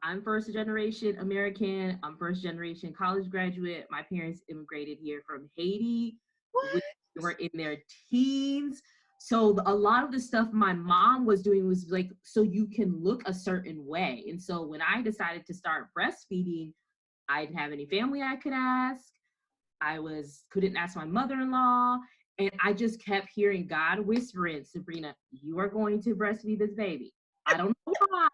I'm first generation American. I'm first generation college graduate. My parents immigrated here from Haiti. We What? were in their teens. So a lot of the stuff my mom was doing was like, so you can look a certain way. And so when I decided to start breastfeeding, I didn't have any family I could ask. Couldn't ask my mother-in-law. And I just kept hearing God whispering, Sabrina, you are going to breastfeed this baby. I don't know why.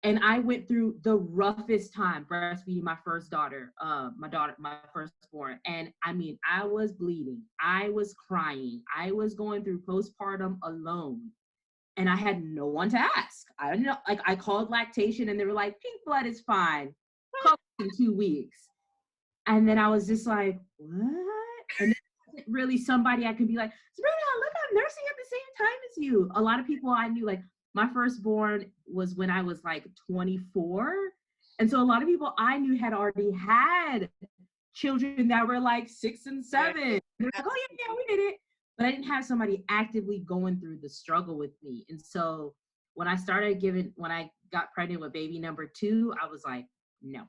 And I went through the roughest time breastfeeding my first daughter, my firstborn. And I mean, I was bleeding. I was crying. I was going through postpartum alone. And I had no one to ask. I don't know. Like I called lactation and they were like, pink blood is fine. Call in 2 weeks. And then I was just like, what? And then really somebody I could be like, Sabrina, look, I'm nursing at the same time as you. A lot of people I knew, like my firstborn was when I was like 24. And so a lot of people I knew had already had children that were like 6 and 7. And they're like, oh yeah, we did it. But I didn't have somebody actively going through the struggle with me. And so when I got pregnant with baby number 2, I was like, no,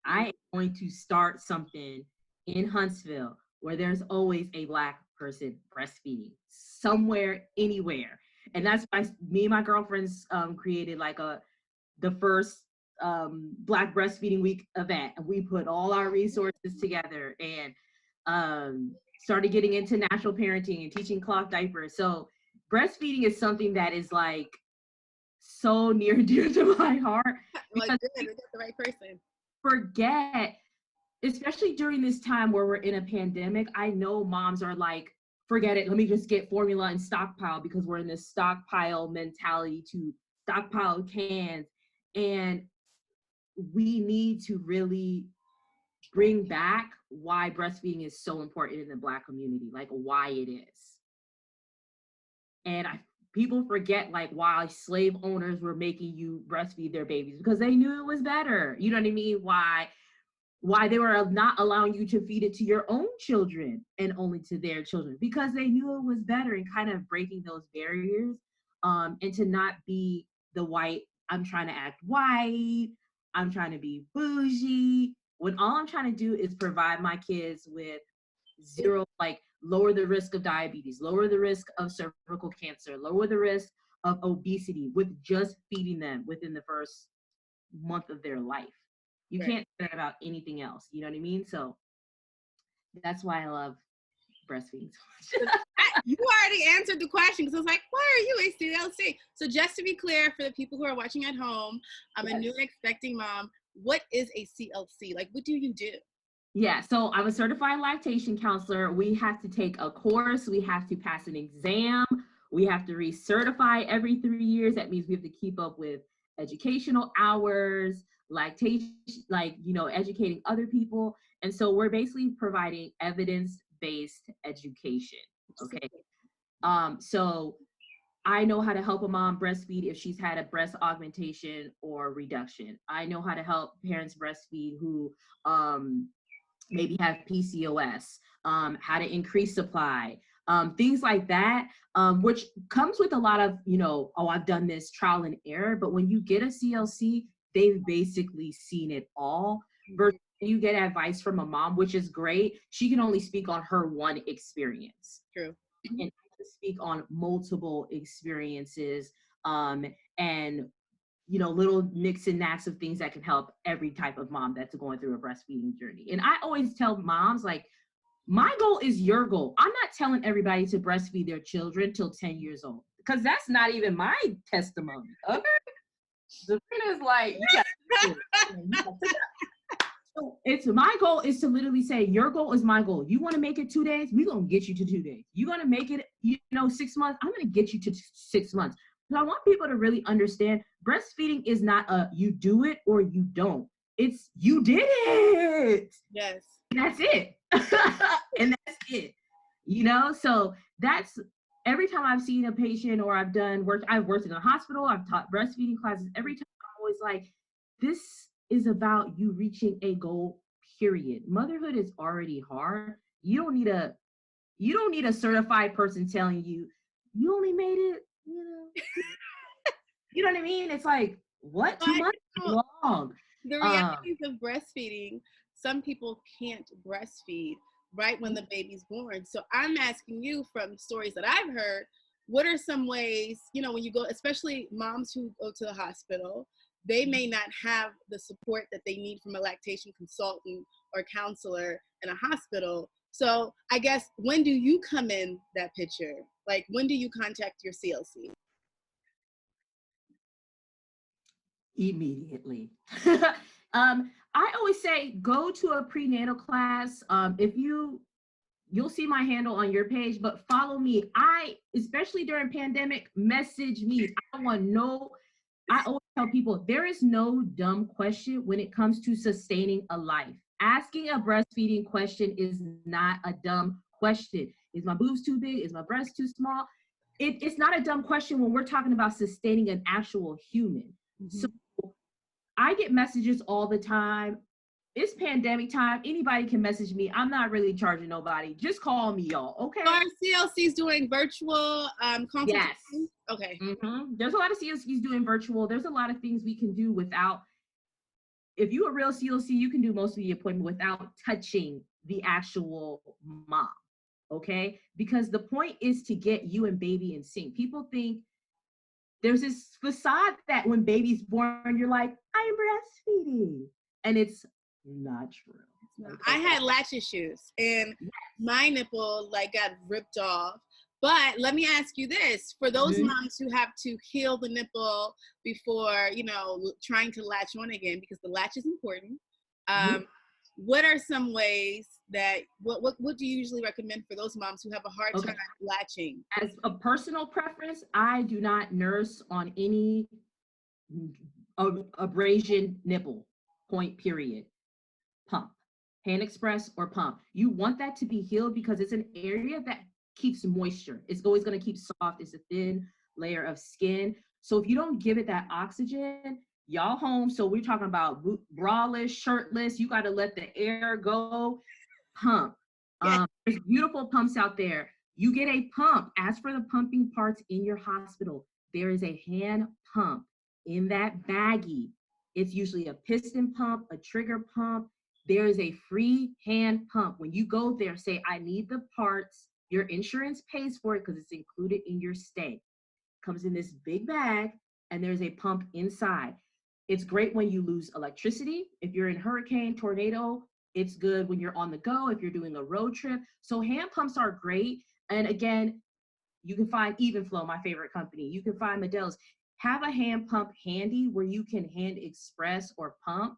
I am going to start something in Huntsville where there's always a Black person breastfeeding somewhere, anywhere. And that's why me and my girlfriends created like the first Black Breastfeeding Week event. And we put all our resources together and started getting into natural parenting and teaching cloth diapers. So breastfeeding is something that is like so near and dear to my heart. Like, good, we got the right person. Forget, especially during this time where we're in a pandemic, I know moms are like, forget it, let me just get formula and stockpile, because we're in this stockpile mentality to stockpile cans. And we need to really bring back why breastfeeding is so important in the Black community, like why it is. And people forget like why slave owners were making you breastfeed their babies, because they knew it was better. You know what I mean? Why they were not allowing you to feed it to your own children and only to their children, because they knew it was better, and kind of breaking those barriers, and to not be the white, I'm trying to act white, I'm trying to be bougie, when all I'm trying to do is provide my kids with zero, like lower the risk of diabetes, lower the risk of cervical cancer, lower the risk of obesity with just feeding them within the first month of their life. You can't say that about anything else. You know what I mean? So that's why I love breastfeeding so much. You already answered the question, because I was like, why are you a CLC? So just to be clear for the people who are watching at home, I'm a new and expecting mom. What is a CLC? Like, what do you do? Yeah, so I'm a certified lactation counselor. We have to take a course. We have to pass an exam. We have to recertify every 3 years. That means we have to keep up with educational hours, lactation, like, educating other people. And so we're basically providing evidence-based education. Okay. So I know how to help a mom breastfeed if she's had a breast augmentation or reduction. I know how to help parents breastfeed who maybe have PCOS, how to increase supply, things like that, which comes with a lot of, oh, I've done this trial and error. But when you get a CLC, they've basically seen it all. Versus you get advice from a mom, which is great. She can only speak on her one experience. True. And I can speak on multiple experiences, and little mix and knacks of things that can help every type of mom that's going through a breastfeeding journey. And I always tell moms, like, my goal is your goal. I'm not telling everybody to breastfeed their children till 10 years old, because that's not even my testimony. Okay. Sabrina's like, so it's my goal is to literally say, your goal is my goal. You want to make it 2 days? We're going to get you to 2 days. You're going to make it, 6 months? I'm going to get you to 6 months. So I want people to really understand breastfeeding is not a you do it or you don't. It's you did it. Yes. And that's it. And that's it. So that's every time I've seen a patient or I've worked in a hospital, I've taught breastfeeding classes. Every time I'm always like, this is about you reaching a goal, period. Motherhood is already hard. You don't need a certified person telling you, you only made it, you know what I mean? It's like, What? But 2 months? so Long. the Um, realities of breastfeeding, some people can't breastfeed right when the baby's born. So I'm asking you, from stories that I've heard, what are some ways, when you go, especially moms who go to the hospital, they may not have the support that they need from a lactation consultant or counselor in a hospital. So I guess, when do you come in that picture? Like, when do you contact your CLC? immediately. I always say go to a prenatal class. If you'll see my handle on your page, but follow me. Especially during pandemic, message me. I always tell people there is no dumb question when it comes to sustaining a life. Asking a breastfeeding question is not a dumb question. Is my boobs too big? Is my breast too small? It's not a dumb question when we're talking about sustaining an actual human. So Mhm. I get messages all the time. It's pandemic time. Anybody can message me. I'm not really charging nobody. Just call me, y'all. Okay. Are CLCs doing virtual Yes. consultations? Okay. There's a lot of CLCs doing virtual. There's a lot of things we can do without. If you're a real CLC, you can do most of the appointment without touching the actual mom. Okay. Because the point is to get you and baby in sync. People think there's this facade that when baby's born, you're like, I'm breastfeeding. And it's not true. I Okay. had latch issues and my nipple like got ripped off. But let me ask you this, for those Mhm. moms who have to heal the nipple before, trying to latch on again, because the latch is important. Mhm. What are some ways that, what do you usually recommend for those moms who have a hard time Okay. latching? As a personal preference, I do not nurse on any abrasion nipple point, period. Pump, hand express or pump. You want that to be healed because it's an area that keeps moisture. It's always going to keep soft. It's a thin layer of skin. So if you don't give it that oxygen, y'all home. So we're talking about braless, shirtless. You got to let the air go. Pump. Yes. There's beautiful pumps out there. You get a pump. Ask for the pumping parts in your hospital. There is a hand pump in that baggie. It's usually a piston pump, a trigger pump. There is a free hand pump. When you go there, say, I need the parts. Your insurance pays for it because it's included in your stay. Comes in this big bag, and there's a pump inside. It's great when you lose electricity. If you're in hurricane, tornado, it's good when you're on the go, if you're doing a road trip. So hand pumps are great. And again, you can find Evenflow, my favorite company. You can find Medell's. Have a hand pump handy where you can hand express or pump,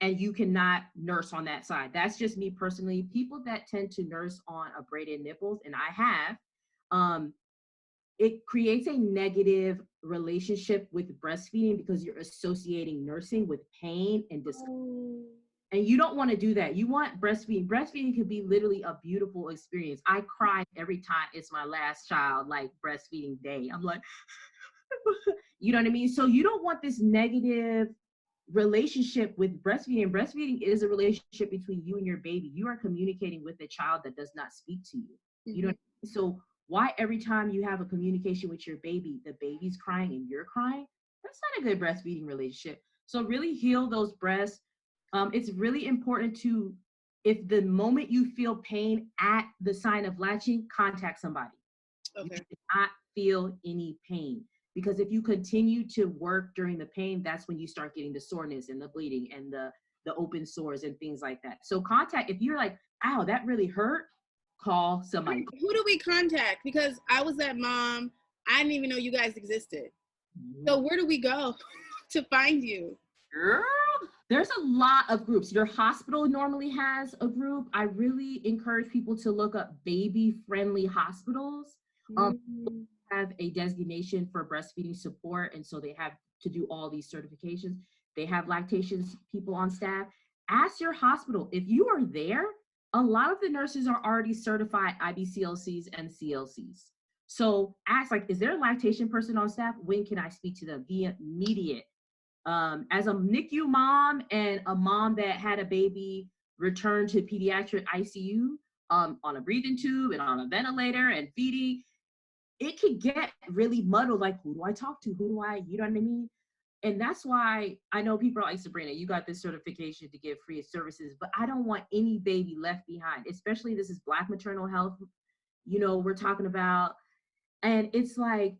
and you cannot nurse on that side. That's just me personally. People that tend to nurse on abraded nipples, and I have, um, it creates a negative relationship with breastfeeding because you're associating nursing with pain and discomfort. Oh. And you don't want to do that. You want breastfeeding. Breastfeeding can be literally a beautiful experience. I cry every time it's my last child, like breastfeeding day. I'm like, you know what I mean? So you don't want this negative relationship with breastfeeding. Breastfeeding is a relationship between you and your baby. You are communicating with a child that does not speak to you. You know Mhm. what I mean? So why every time you have a communication with your baby, the baby's crying and you're crying? That's not a good breastfeeding relationship. So really heal those breasts. It's really important to, if the moment you feel pain at the sign of latching, contact somebody. You Okay. should not feel any pain, because if you continue to work during the pain, that's when you start getting the soreness and the bleeding and the open sores and things like that. So contact, if you're like, ow, that really hurt, call somebody. Who do we contact? Because I was that mom, I didn't even know you guys existed. So where do we go to find you? Girl, there's a lot of groups. Your hospital normally has a group. I really encourage people to look up baby friendly hospitals. Um, Mm. have a designation for breastfeeding support, and so they have to do all these certifications. They have lactation people on staff. Ask your hospital if you are there. A lot of the nurses are already certified IBCLCs and CLCs. So ask, like, is there a lactation person on staff? When can I speak to them? Be immediate. As a NICU mom and a mom that had a baby return to pediatric ICU, on a breathing tube and on a ventilator and feeding, it could get really muddled. Like, who do I talk to? Who do I, you know what I mean? And that's why I know people are like, Sabrina, you got this certification to give free services, but I don't want any baby left behind, especially this is Black maternal health, we're talking about. And it's like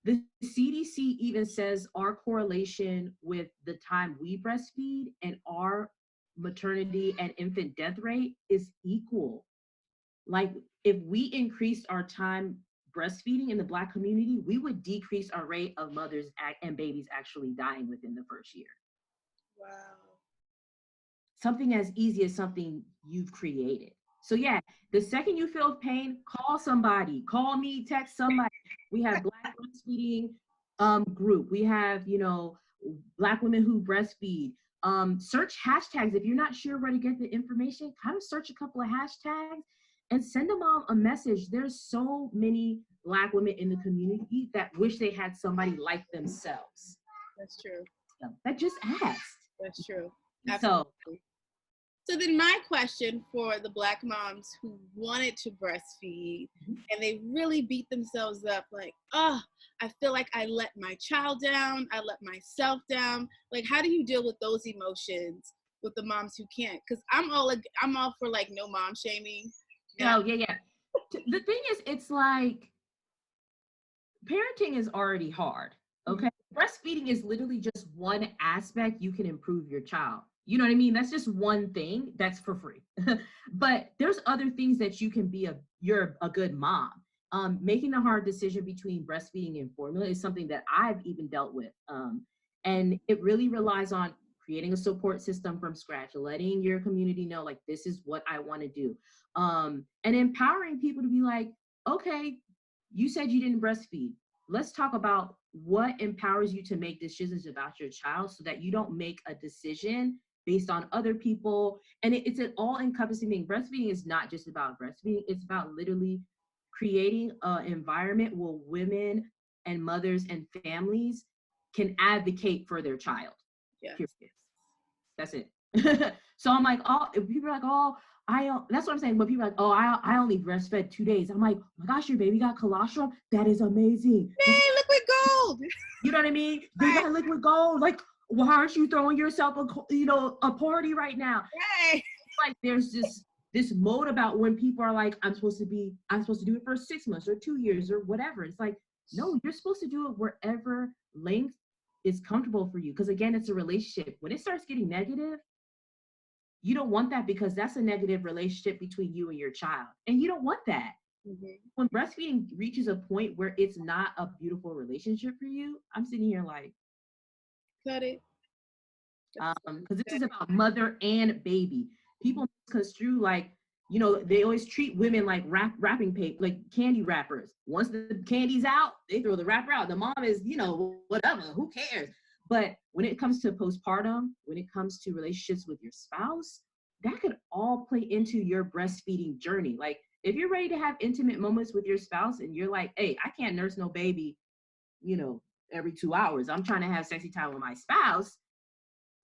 the CDC even says our correlation with the time we breastfeed and our maternity and infant death rate is equal. Like if we increased our time breastfeeding in the Black community, we would decrease our rate of mothers and babies actually dying within the first year. Wow. Something as easy as something you've created. So yeah, the second you feel pain, call somebody, call me, text somebody. We have Black breastfeeding group. We have, Black women who breastfeed. Search hashtags. If you're not sure where to get the information, kind of search a couple of hashtags and send a mom a message. There's so many Black women in the community that wish they had somebody like themselves. That's true. That just asked. That's true. Absolutely. So then my question for the Black moms who wanted to breastfeed and they really beat themselves up like, oh, I feel like I let my child down, I let myself down. Like, how do you deal with those emotions with the moms who can't? Because I'm all for like no mom shaming. Oh, yeah. The thing is, it's like parenting is already hard. Okay. Breastfeeding is literally just one aspect you can improve your child. You know what I mean? That's just one thing that's for free. But there's other things that you can be you're a good mom. Making the hard decision between breastfeeding and formula is something that I've even dealt with. And it really relies on creating a support system from scratch, letting your community know, like, this is what I want to do. And empowering people to be like, okay, you said you didn't breastfeed. Let's talk about what empowers you to make decisions about your child so that you don't make a decision based on other people. And it's an all-encompassing thing. Breastfeeding is not just about breastfeeding. It's about literally creating an environment where women and mothers and families can advocate for their child. Yes. That's it. So I'm like, oh, if people are like, oh, that's what I'm saying. But people are like, oh, I only breastfed 2 days. I'm like, oh my gosh, your baby got colostrum? That is amazing. Hey, liquid gold. You know what I mean? They got liquid gold. Like, why aren't you throwing yourself a party right now? Hey. Like there's this mode about when people are like, I'm supposed to do it for 6 months or 2 years or whatever. It's like, no, you're supposed to do it wherever length is comfortable for you. Because again, it's a relationship. When it starts getting negative, you don't want that because that's a negative relationship between you and your child. And you don't want that. When breastfeeding reaches a point where it's not a beautiful relationship for you, I'm sitting here like, cut it. Because this is about mother and baby. People misconstrue, like, they always treat women like wrapping paper, like candy wrappers. Once the candy's out, they throw the wrapper out. The mom is, whatever, who cares? But when it comes to postpartum, when it comes to relationships with your spouse, that could all play into your breastfeeding journey. Like if you're ready to have intimate moments with your spouse and you're like, hey, I can't nurse no baby, every 2 hours. I'm trying to have sexy time with my spouse.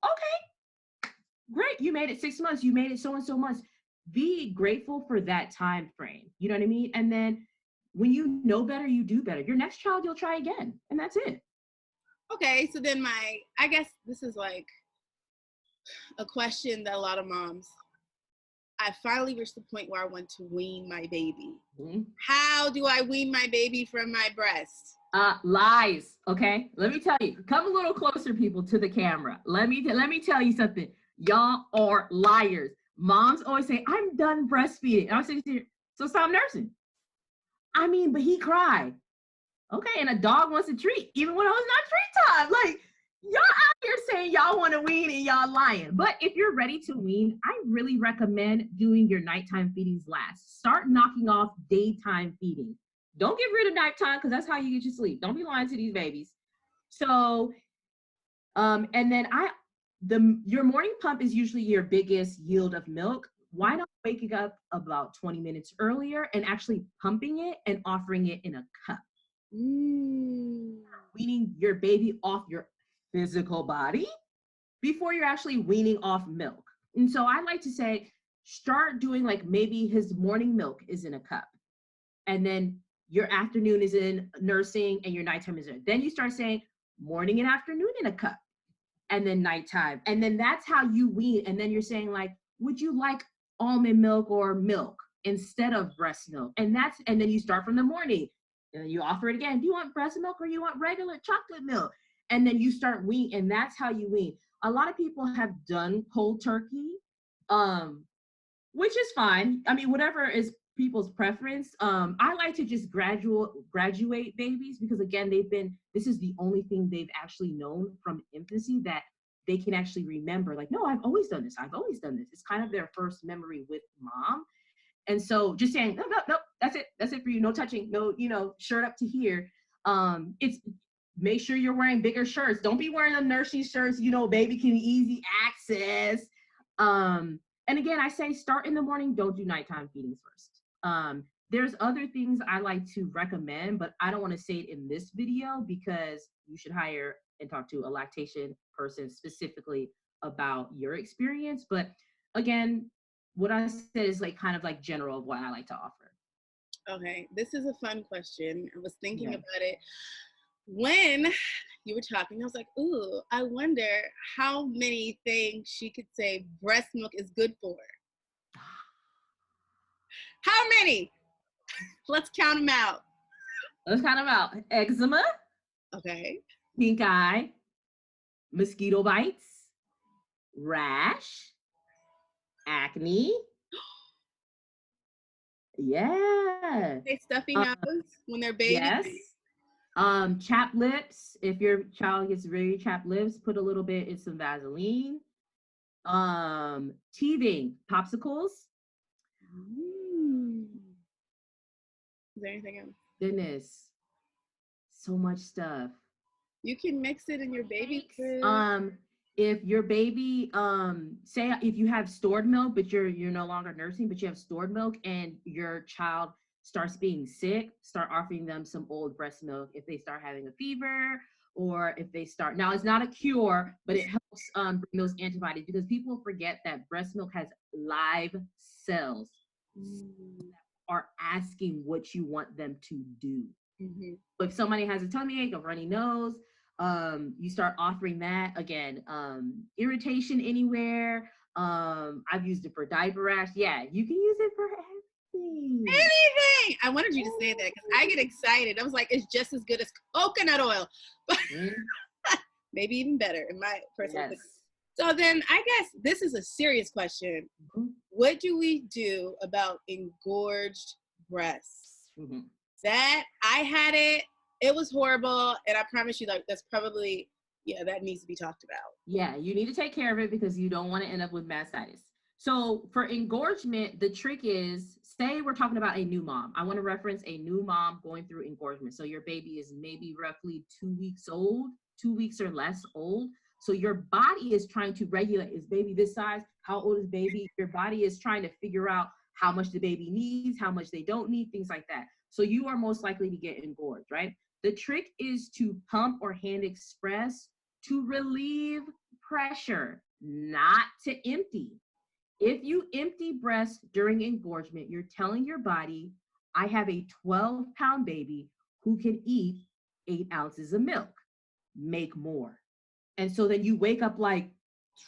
Okay, great. You made it 6 months. You made it so and so months. Be grateful for that time frame. You know what I mean? And then when you know better, you do better. Your next child, you'll try again. And that's it. Okay, so then I guess this is like a question that a lot of moms, I finally reached the point where I want to wean my baby. How do I wean my baby from my breast? Lies. Okay, let me tell you. Come a little closer, people, to the camera. Let me tell you something. Y'all are liars. Moms always say, "I'm done breastfeeding." And I'm saying, "So stop nursing." I mean, but he cried. Okay, and a dog wants a treat, even when it was not treat time. Like, y'all out here saying y'all want to wean and y'all lying. But if you're ready to wean, I really recommend doing your nighttime feedings last. Start knocking off daytime feeding. Don't get rid of nighttime because that's how you get your sleep. Don't be lying to these babies. So, and then your morning pump is usually your biggest yield of milk. Why not waking up about 20 minutes earlier and actually pumping it and offering it in a cup? Weaning your baby off your physical body before you're actually weaning off milk. And so I like to say, start doing like maybe his morning milk is in a cup. And then your afternoon is in nursing and your nighttime is in. Then you start saying, morning and afternoon in a cup, and then nighttime. And then that's how you wean. And then you're saying like, would you like almond milk or milk instead of breast milk? And then you start from the morning and then you offer it again. Do you want breast milk or you want regular chocolate milk? And then you start wean, and that's how you wean. A lot of people have done cold turkey, which is fine. I mean, whatever is people's preference. I like to just graduate babies, because again, this is the only thing they've actually known from infancy that they can actually remember. Like, no, I've always done this. I've always done this. It's kind of their first memory with mom. And so just saying, no, no, no, that's it. That's it for you. No touching, no, shirt up to here. It's make sure you're wearing bigger shirts. Don't be wearing the nursing shirts, baby can easy access. And again, I say start in the morning, don't do nighttime feedings first. There's other things I like to recommend, but I don't want to say it in this video because you should hire and talk to a lactation person specifically about your experience. But again, what I said is like kind of like general of what I like to offer. Okay, this is a fun question. I was thinking about it when you were talking. I was like, ooh, I wonder how many things she could say breast milk is good for. How many? Let's count them out. Eczema. Okay. Pink eye. Mosquito bites. Rash. Acne. Yeah. They stuffy nose when they're babies. Yes. Chapped lips. If your child gets very chapped lips, put a little bit in some Vaseline. Teething, popsicles. Is there anything else? Goodness, so much stuff. You can mix it in your baby food. If your baby, say if you have stored milk, but you're no longer nursing, but you have stored milk, and your child starts being sick, start offering them some old breast milk if they start having a fever, or if they start, now it's not a cure, but it helps bring those antibodies, because people forget that breast milk has live cells that are asking what you want them to do. If somebody has a tummy ache, a runny nose, you start offering that. Again, irritation anywhere. I've used it for diaper rash. Yeah, you can use it for anything. I wanted you to say that because I get excited. I was like, it's just as good as coconut oil, but maybe even better in my personal opinion. So then I guess this is a serious question. What do we do about engorged breasts? That I had it. It was horrible. And I promise you, like, that's probably, that needs to be talked about. Yeah, you need to take care of it because you don't want to end up with mastitis. So for engorgement, the trick is, say we're talking about a new mom. I want to reference a new mom going through engorgement. So your baby is maybe roughly 2 weeks old, 2 weeks or less old. So your body is trying to regulate, is baby this size? How old is baby? Your body is trying to figure out how much the baby needs, how much they don't need, things like that. So you are most likely to get engorged, right? The trick is to pump or hand express to relieve pressure, not to empty. If you empty breast during engorgement, you're telling your body, I have a 12-pound baby who can eat 8 ounces of milk, make more. And so then you wake up like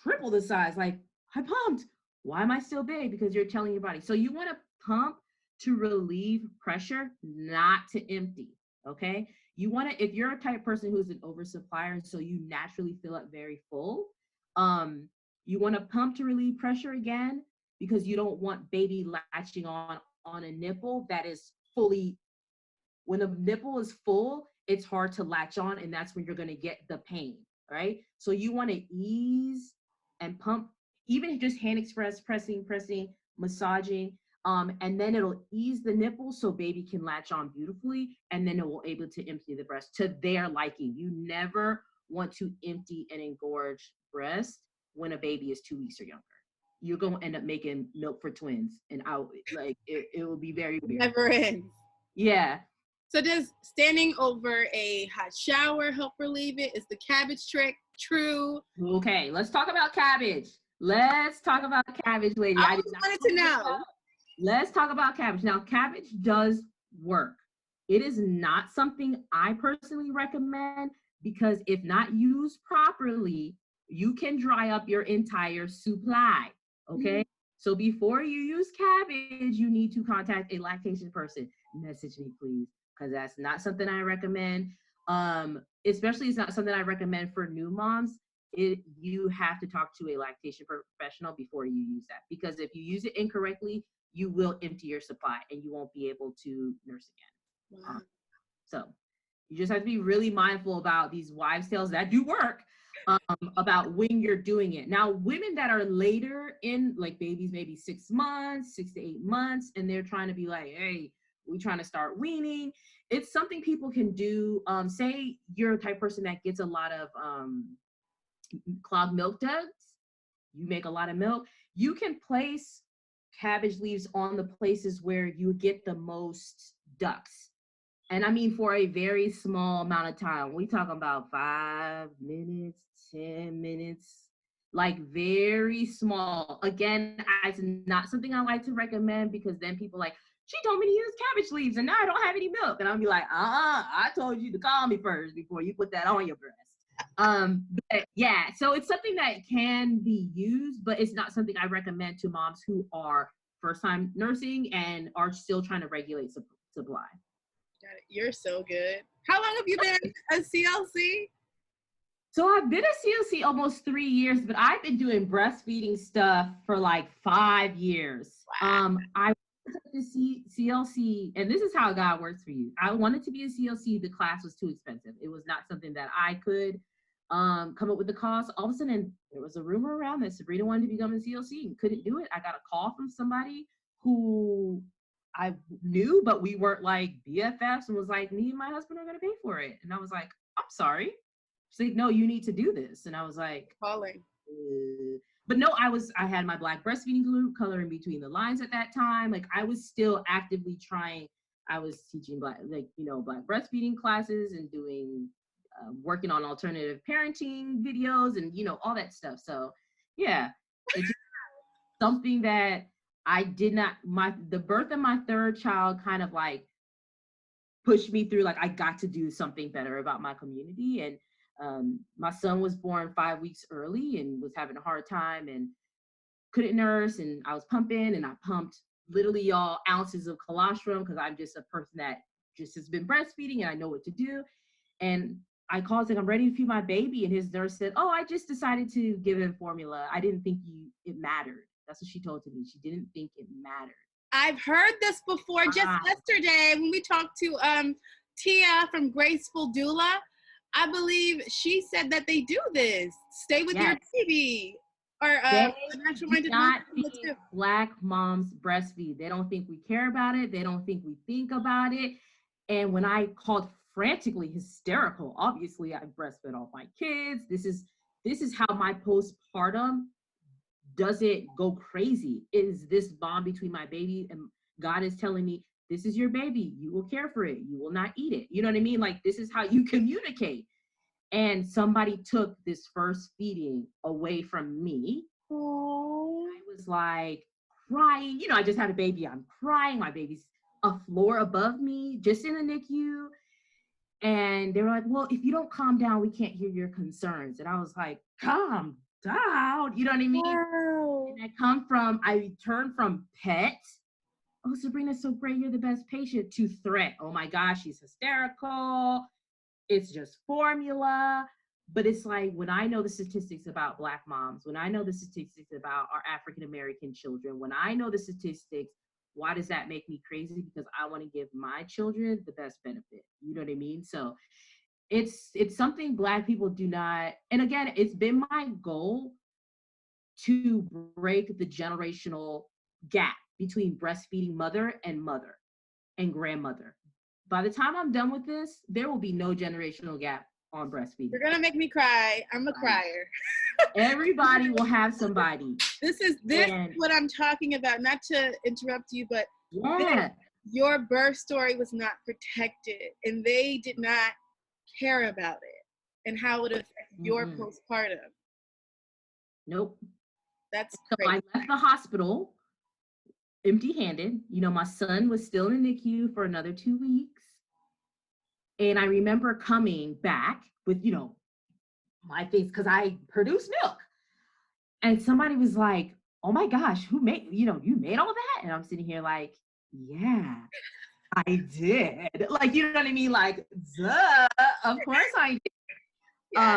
triple the size, like, I pumped. Why am I still big? Because you're telling your body. So you want to pump to relieve pressure, not to empty, okay? You want to, if you're a type of person who's an oversupplier, and so you naturally fill up very full, you want to pump to relieve pressure again, because you don't want baby latching on a nipple that is fully, when the nipple is full, it's hard to latch on, and that's when you're going to get the pain, right? So you want to ease and pump, even just hand express, pressing, massaging, and then it'll ease the nipple so baby can latch on beautifully, and then it will able to empty the breast to their liking. You never want to empty an engorged breast when a baby is 2 weeks or younger. You're going to end up making milk for twins, and it will be very weird. Never ends. Yeah. So does standing over a hot shower help relieve it? Is the cabbage trick true? Okay, let's talk about cabbage. Let's talk about cabbage, lady. I just wanted to know. Let's talk about cabbage. Now, cabbage does work. It is not something I personally recommend because if not used properly, you can dry up your entire supply. Okay. So before you use cabbage, you need to contact a lactation person. Message me, please, because that's not something I recommend. Especially it's not something I recommend for new moms. You have to talk to a lactation professional before you use that, because if you use it incorrectly, you will empty your supply and you won't be able to nurse again. Wow. So you just have to be really mindful about these wives' tales that do work, about when you're doing it. Now, women that are later in, like babies, maybe 6 months, 6 to 8 months, and they're trying to be like, hey, we're trying to start weaning. It's something people can do. Say you're the type of person that gets a lot of clogged milk ducts. You make a lot of milk. You can place cabbage leaves on the places where you get the most ducts. And I mean, for a very small amount of time, we talking about 5 minutes, 10 minutes, like very small. Again, it's not something I like to recommend, because then people like, she told me to use cabbage leaves and now I don't have any milk. And I'll be like, I told you to call me first before you put that on your breast. But yeah, so it's something that can be used, but it's not something I recommend to moms who are first time nursing and are still trying to regulate supply. Got it. You're so good. How long have you been a CLC? So I've been a CLC almost 3 years, but I've been doing breastfeeding stuff for like 5 years. Wow. I wanted to CLC, and this is how God works for you. I wanted to be a CLC. The class was too expensive. It was not something that I could come up with the cost. All of a sudden, there was a rumor around that Sabrina wanted to become a CLC and couldn't do it. I got a call from somebody who I knew, but we weren't like BFFs, and was like, me and my husband are going to pay for it. And I was like, I'm sorry. She's like, no, you need to do this. And I was like, Calling. but no, I had my Black breastfeeding group, coloring between the lines at that time. Like I was still actively trying. I was teaching Black breastfeeding classes and doing, working on alternative parenting videos and, all that stuff. So yeah, it's just something that I did not, the birth of my third child kind of like pushed me through, like I got to do something better about my community. And my son was born 5 weeks early and was having a hard time and couldn't nurse. And I was pumping, and I pumped literally y'all ounces of colostrum, because I'm just a person that just has been breastfeeding and I know what to do. And I called and I'm ready to feed my baby. And his nurse said, oh, I just decided to give him formula. I didn't think it mattered. That's what she told me. She didn't think it mattered. I've heard this before. Just yesterday when we talked to Tia from Graceful Doula, I believe she said that they do this. Stay with your baby. Or they do not think Black moms breastfeed. They don't think we care about it. They don't think we think about it. And when I called frantically hysterical, obviously I breastfed all my kids. This is how my postpartum doesn't go crazy. It is this bond between my baby, and God is telling me, this is your baby. You will care for it. You will not eat it. You know what I mean? Like, this is how you communicate. And somebody took this first feeding away from me. Aww. I was like crying. I just had a baby. I'm crying. My baby's a floor above me, just in the NICU. And they were like, well, if you don't calm down, we can't hear your concerns. And I was like, calm down. You know what I mean? Wow. And I turned from pet, oh, Sabrina's so great, you're the best patient, to threat. Oh my gosh, she's hysterical. It's just formula. But it's like, when I know the statistics about Black moms, when I know the statistics about our African-American children, when I know the statistics, why does that make me crazy? Because I want to give my children the best benefit. You know what I mean? So it's something Black people do not, and again, it's been my goal to break the generational gap between breastfeeding mother and grandmother. By the time I'm done with this, there will be no generational gap on breastfeeding. You're gonna make me cry. I'm a crier. Everybody will have somebody. This is what I'm talking about. Not to interrupt you, but your birth story was not protected, and they did not care about it and how it affected your postpartum. Nope. That's so crazy. I left the hospital empty-handed. My son was still in the NICU for another 2 weeks. And I remember coming back with, my face because I produce milk. And somebody was like, oh my gosh, who made, you made all that? And I'm sitting here like, yeah, I did. Like, you know what I mean? Like, duh, of course I did. Yeah.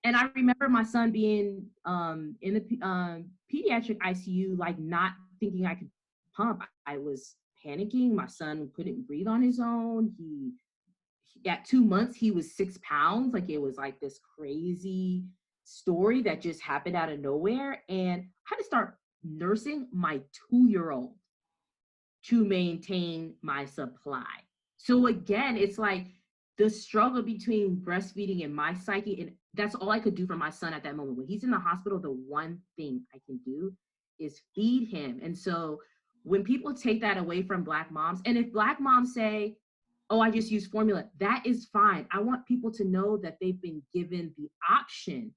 And I remember my son being in the pediatric ICU, like not thinking I could pump. I was panicking. My son couldn't breathe on his own. At 2 months, he was 6 pounds. Like it was like this crazy story that just happened out of nowhere. And I had to start nursing my 2-year-old to maintain my supply. So again, it's like the struggle between breastfeeding and my psyche, and that's all I could do for my son at that moment. When he's in the hospital, the one thing I can do is feed him. And so when people take that away from Black moms, and if Black moms say, oh, I just use formula, that is fine. I want people to know that they've been given the option.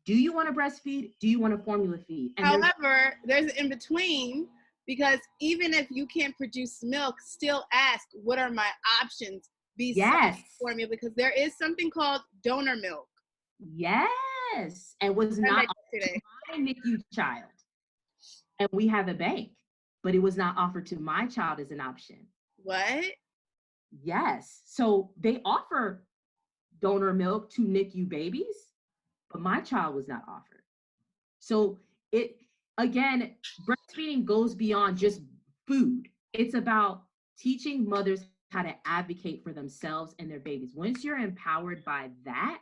Do you want to breastfeed? Do you want to formula feed? And However, there's an in between, because even if you can't produce milk, still ask, what are my options besides formula? Because there is something called donor milk. Yes. And was not offered to my NICU child. And we have a bank, but it was not offered to my child as an option. What? Yes. So they offer donor milk to NICU babies, but my child was not offered. So again, breastfeeding goes beyond just food. It's about teaching mothers how to advocate for themselves and their babies. Once you're empowered by that,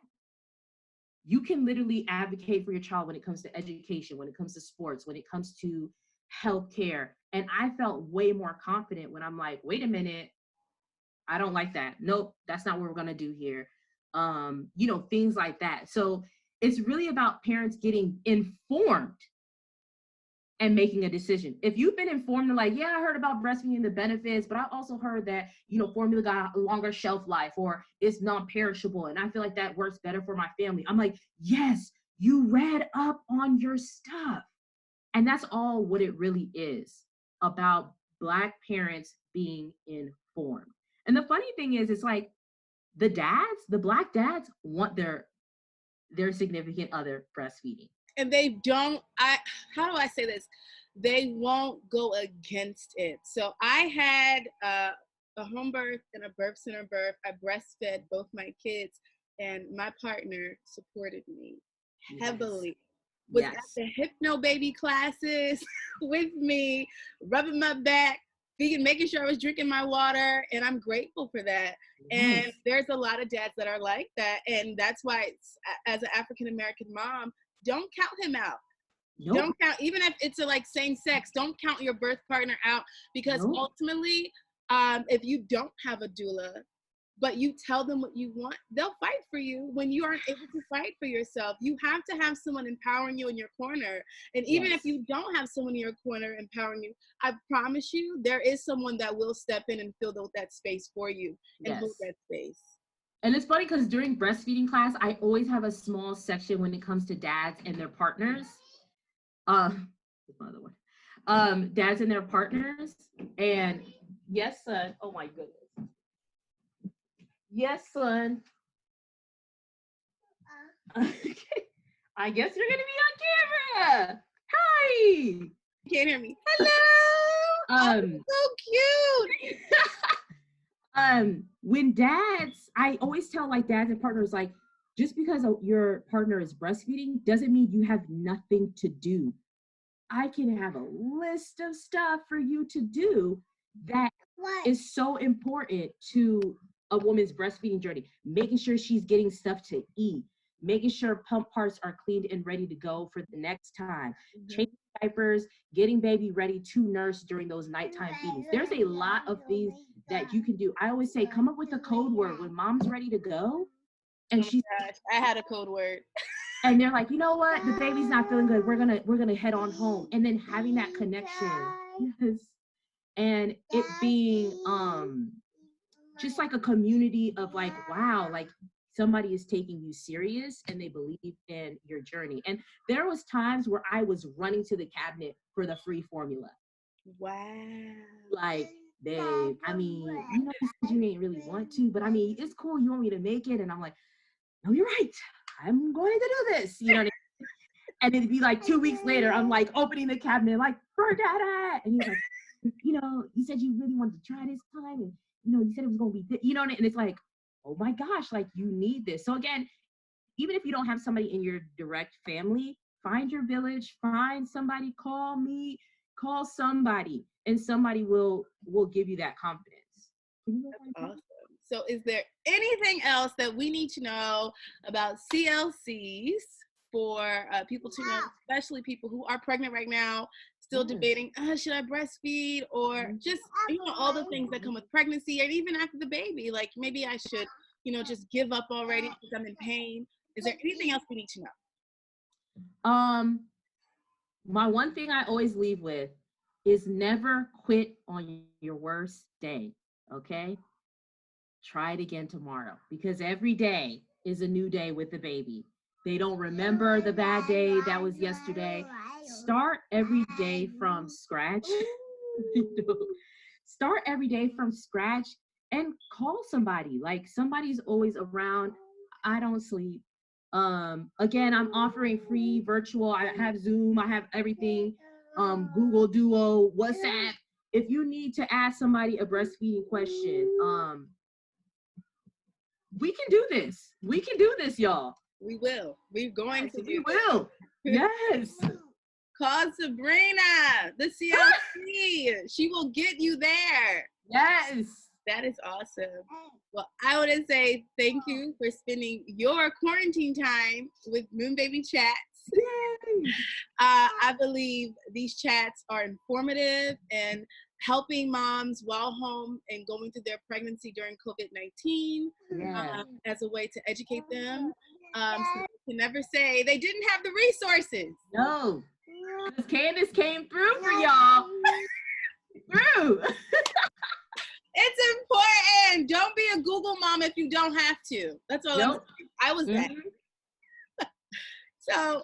you can literally advocate for your child when it comes to education, when it comes to sports, when it comes to healthcare. And I felt way more confident when I'm like, wait a minute, I don't like that. Nope, that's not what we're gonna do here. Things like that. So it's really about parents getting informed and making a decision. If you've been informed, like, yeah, I heard about breastfeeding, the benefits, but I also heard that, formula got a longer shelf life or it's non-perishable. And I feel like that works better for my family. I'm like, yes, you read up on your stuff. And that's all what it really is about Black parents being informed. And the funny thing is, it's like the Black dads want their significant other breastfeeding. And they don't, how do I say this? They won't go against it. So I had a home birth and a birth center birth. I breastfed both my kids, and my partner supported me heavily. Was at the hypno baby classes with me, rubbing my back, making sure I was drinking my water, and I'm grateful for that. And there's a lot of dads that are like that, and that's why, as an African American mom, don't count him out. Nope. Don't count, even if it's same sex, don't count your birth partner out, because ultimately, if you don't have a doula, but you tell them what you want, they'll fight for you when you aren't able to fight for yourself. You have to have someone empowering you in your corner. And even if you don't have someone in your corner empowering you, I promise you, there is someone that will step in and fill that space for you and hold that space. And it's funny because during breastfeeding class, I always have a small section when it comes to dads and their partners. Another one. Dads and their partners. And yes, son. Oh my goodness. Yes, son. I guess you're gonna be on camera. Hi. You can't hear me. Hello. So cute. When dads, I always tell dads and partners, just because your partner is breastfeeding doesn't mean you have nothing to do. I can have a list of stuff for you to do that is so important to a woman's breastfeeding journey. Making sure she's getting stuff to eat, making sure pump parts are cleaned and ready to go for the next time, changing diapers, getting baby ready to nurse during those nighttime feedings. There's a lot of things that you can do. I always say, come up with a code word when mom's ready to go. And I had a code word. And they're like, you know what? The baby's not feeling good. We're gonna head on home. And then having that connection. Yes. And it being just like a community of wow, somebody is taking you serious and they believe in your journey. And there was times where I was running to the cabinet for the free formula. Wow. Babe, I mean, you said you ain't really want to, but I mean, it's cool. You want me to make it? And I'm like, no, you're right. I'm going to do this. You know what I mean? And it'd be like 2 weeks later, I'm like opening the cabinet, like, forget it. And he's like, you said you really wanted to try this time. And, you said it was going to be, and it's like, oh my gosh, like you need this. So again, even if you don't have somebody in your direct family, find your village, find somebody, call me, call somebody, and somebody will give you that confidence. That's awesome. So is there anything else that we need to know about CLCs for people to know, especially people who are pregnant right now, still debating, should I breastfeed, or just, all the things that come with pregnancy, and even after the baby, like maybe I should, just give up already because I'm in pain. Is there anything else we need to know? My one thing I always leave with is never quit on your worst day, okay? Try it again tomorrow, because every day is a new day with the baby. They don't remember the bad day that was yesterday. Start every day from scratch. Start every day from scratch and call somebody. Like, somebody's always around. I don't sleep. Again, I'm offering free virtual. I have Zoom, I have everything. Google Duo, WhatsApp. If you need to ask somebody a breastfeeding question, we can do this. We can do this, y'all. We will. We're going to do We will. Yes. Call Sabrina, the CLC. She will get you there. Yes. That is awesome. Well, I want to say thank you for spending your quarantine time with Moon Baby Chats. I believe these chats are informative and helping moms while home and going through their pregnancy during COVID-19 as a way to educate them. So they can never say they didn't have the resources. No, because Candace came through for y'all. Through. It's important. Don't be a Google mom if you don't have to. That's all I'm saying. I was that. So